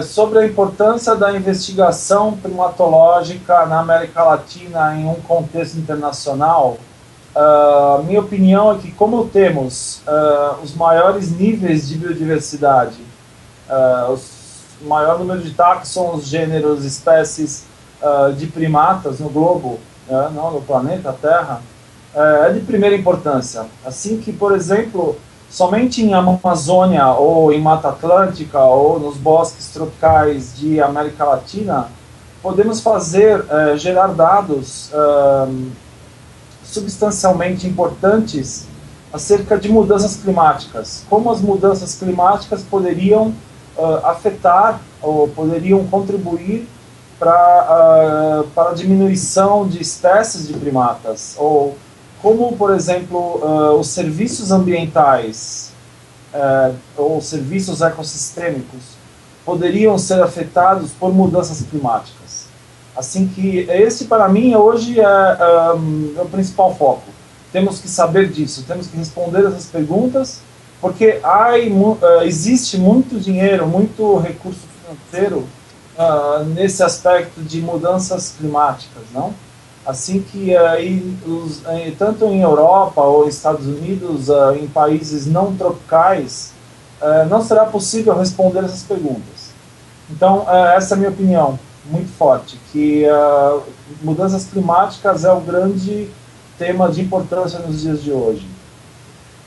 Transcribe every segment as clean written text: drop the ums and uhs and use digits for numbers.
Sobre a importância da investigação primatológica na América Latina em um contexto internacional, minha opinião é que, como temos os maiores níveis de biodiversidade, o maior número de táxons, gêneros, espécies de primatas no globo, não no planeta Terra, é de primeira importância. Assim que, por exemplo, somente em Amazônia ou em Mata Atlântica ou nos bosques tropicais de América Latina, podemos gerar dados substancialmente importantes acerca de mudanças climáticas. Como as mudanças climáticas poderiam afetar ou poderiam contribuir para a diminuição de espécies de primatas, ou como, por exemplo, os serviços ambientais ou serviços ecossistêmicos poderiam ser afetados por mudanças climáticas. Assim que esse, para mim, hoje é o principal foco. Temos que saber disso, temos que responder essas perguntas, porque existe muito dinheiro, muito recurso financeiro nesse aspecto de mudanças climáticas, não? Assim que tanto em Europa ou Estados Unidos, em países não tropicais, não será possível responder essas perguntas. Então, essa é a minha opinião, muito forte, que mudanças climáticas é o grande tema de importância nos dias de hoje.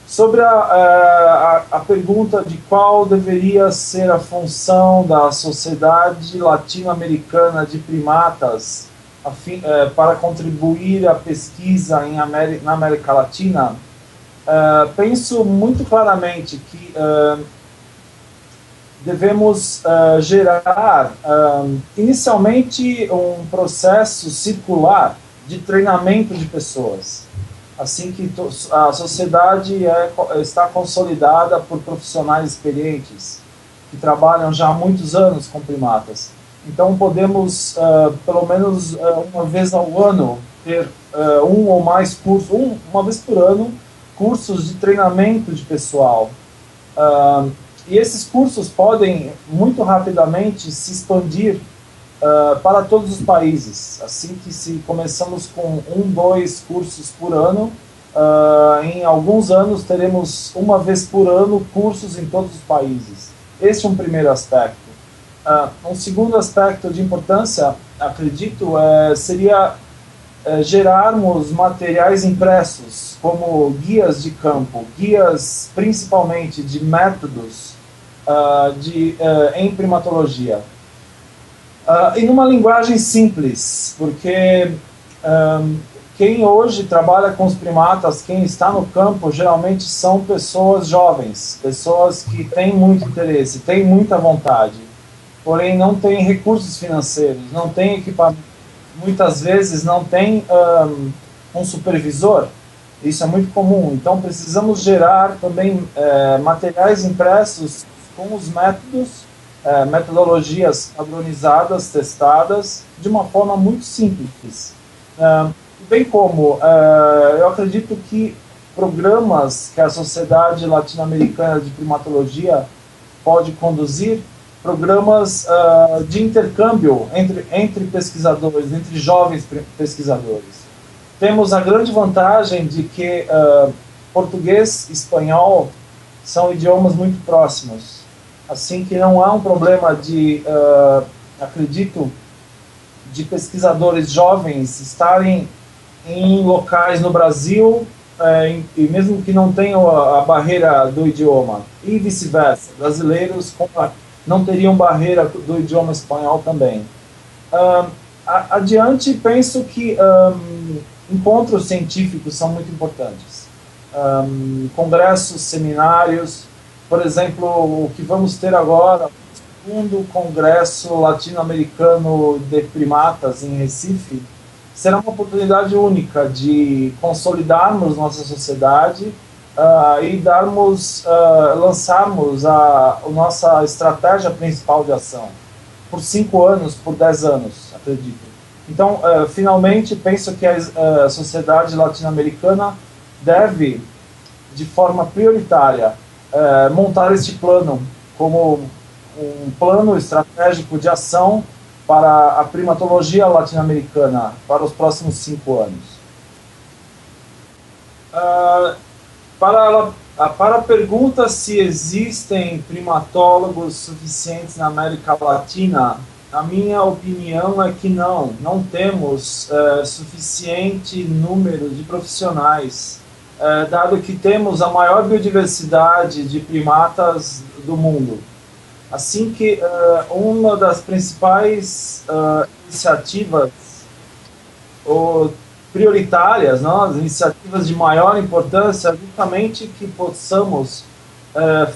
Sobre a pergunta de qual deveria ser a função da Sociedade Latino-Americana de Primatas para contribuir à pesquisa na América Latina, penso muito claramente que devemos gerar inicialmente um processo circular de treinamento de pessoas. Assim que a sociedade está consolidada por profissionais experientes que trabalham já há muitos anos com primatas. Então podemos, pelo menos uma vez ao ano, ter um ou mais cursos, uma vez por ano, cursos de treinamento de pessoal. E esses cursos podem muito rapidamente se expandir para todos os países. Assim que se começamos com 2 cursos por ano, em alguns anos teremos uma vez por ano cursos em todos os países. Este é um primeiro aspecto. Um segundo aspecto de importância, acredito, seria gerarmos materiais impressos, como guias de campo, guias principalmente de métodos em primatologia. E numa linguagem simples, porque quem hoje trabalha com os primatas, quem está no campo, geralmente são pessoas jovens, pessoas que têm muito interesse, têm muita vontade, porém não têm recursos financeiros, não têm equipamento, muitas vezes não têm um supervisor. Isso é muito comum. Então precisamos gerar também materiais impressos com os métodos, metodologias padronizadas, testadas, de uma forma muito simples. Bem como eu acredito que programas que a Sociedade Latino-Americana de Primatologia pode conduzir, programas de intercâmbio entre pesquisadores, entre jovens pesquisadores. Temos a grande vantagem de que português e espanhol são idiomas muito próximos. Assim que não há um problema acredito, de pesquisadores jovens estarem em locais no Brasil e mesmo que não tenham a barreira do idioma, e vice-versa, brasileiros não teriam barreira do idioma espanhol também. Adiante, penso que encontros científicos são muito importantes. Congressos, seminários, por exemplo, o que vamos ter agora, o segundo Congresso Latino-Americano de Primatas em Recife, será uma oportunidade única de consolidarmos nossa sociedade e lançarmos a nossa estratégia principal de ação por 5 anos, por 10 anos, acredito. Então, finalmente, penso que a sociedade latino-americana deve, de forma prioritária, montar este plano como um plano estratégico de ação para a primatologia latino-americana para os próximos 5 anos. Para a pergunta se existem primatólogos suficientes na América Latina, a minha opinião é que não temos suficiente número de profissionais, dado que temos a maior biodiversidade de primatas do mundo. Assim que uma das principais iniciativas prioritárias, não? As iniciativas de maior importância, é justamente que possamos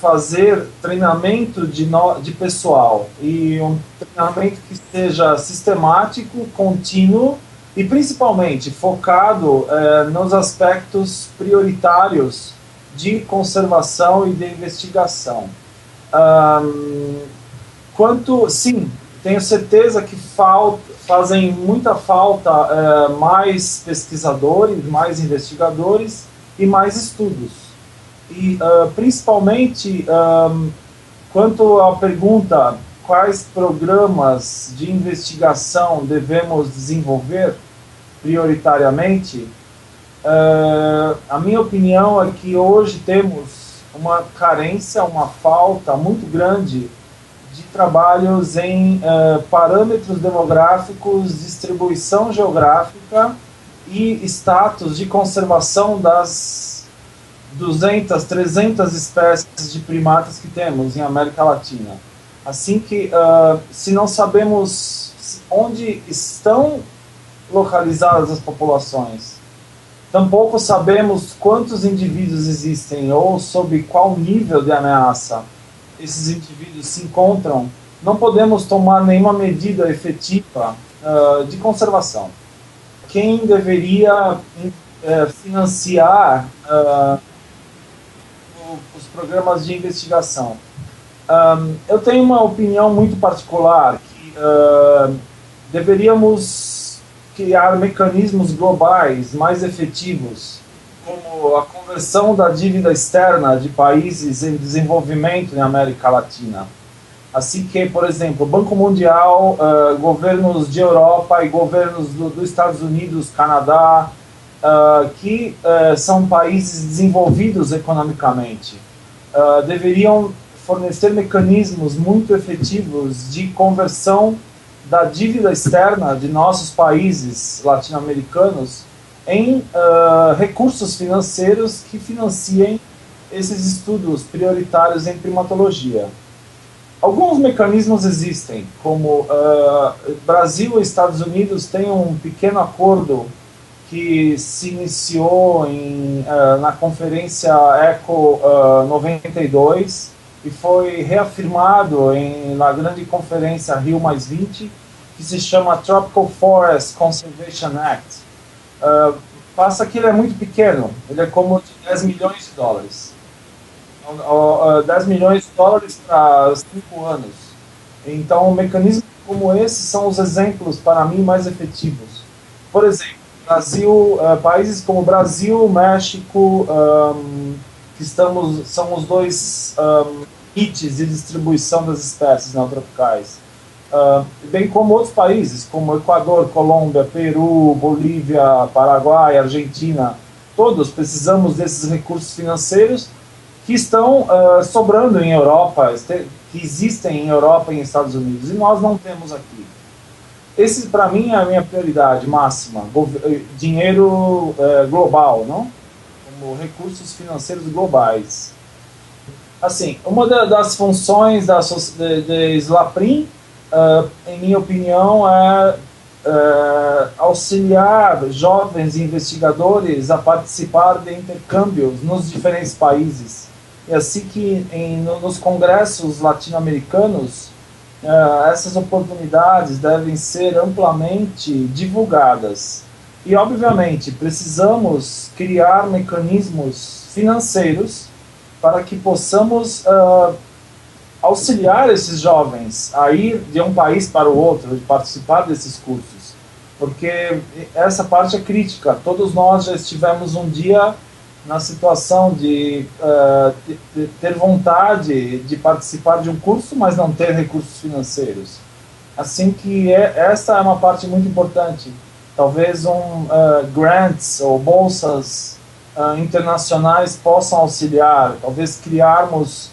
fazer treinamento de pessoal, e um treinamento que seja sistemático, contínuo e principalmente focado nos aspectos prioritários de conservação e de investigação. Sim, tenho certeza que fazem muita falta mais pesquisadores, mais investigadores e mais estudos. E principalmente quanto à pergunta quais programas de investigação devemos desenvolver prioritariamente, a minha opinião é que hoje temos uma carência, uma falta muito grande de trabalhos em parâmetros demográficos, distribuição geográfica e status de conservação das 200, 300 espécies de primatas que temos em América Latina. Assim que, se não sabemos onde estão localizadas as populações, tampouco sabemos quantos indivíduos existem ou sob qual nível de ameaça esses indivíduos se encontram, não podemos tomar nenhuma medida efetiva de conservação. Quem deveria financiar os programas de investigação? Eu tenho uma opinião muito particular, que deveríamos criar mecanismos globais mais efetivos, como a conversão da dívida externa de países em desenvolvimento na América Latina. Assim que, por exemplo, o Banco Mundial, governos de Europa e governos dos Estados Unidos, Canadá, que são países desenvolvidos economicamente, deveriam fornecer mecanismos muito efetivos de conversão da dívida externa de nossos países latino-americanos em recursos financeiros que financiem esses estudos prioritários em primatologia. Alguns mecanismos existem, como Brasil e Estados Unidos têm um pequeno acordo que se iniciou na conferência ECO 92 e foi reafirmado na grande conferência Rio+20, que se chama Tropical Forest Conservation Act. Passa que ele é muito pequeno, ele é como de 10 milhões de dólares. 10 milhões de dólares para 5 anos. Então, mecanismos como esses são os exemplos, para mim, mais efetivos. Por exemplo, países como Brasil, México, que são os dois hits de distribuição das espécies neotropicais. Bem como outros países, como Equador, Colômbia, Peru, Bolívia, Paraguai, Argentina. Todos precisamos desses recursos financeiros que estão sobrando em Europa, que existem em Europa e em Estados Unidos, e nós não temos aqui. Esse, para mim, é a minha prioridade máxima, dinheiro global, não? Como recursos financeiros globais. Assim, uma das funções de Slaprim, em minha opinião, é auxiliar jovens investigadores a participar de intercâmbios nos diferentes países. E assim que nos congressos latino-americanos, essas oportunidades devem ser amplamente divulgadas. E, obviamente, precisamos criar mecanismos financeiros para que possamos auxiliar esses jovens a ir de um país para o outro e participar desses cursos. Porque essa parte é crítica. Todos nós já estivemos um dia na situação de ter vontade de participar de um curso, mas não ter recursos financeiros. Assim que essa é uma parte muito importante. Talvez grants ou bolsas internacionais possam auxiliar, talvez criarmos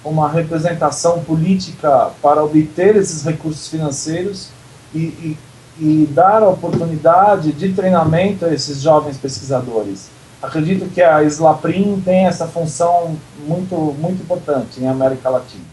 uma representação política para obter esses recursos financeiros e dar a oportunidade de treinamento a esses jovens pesquisadores. Acredito que a Slaprim tem essa função muito importante em América Latina.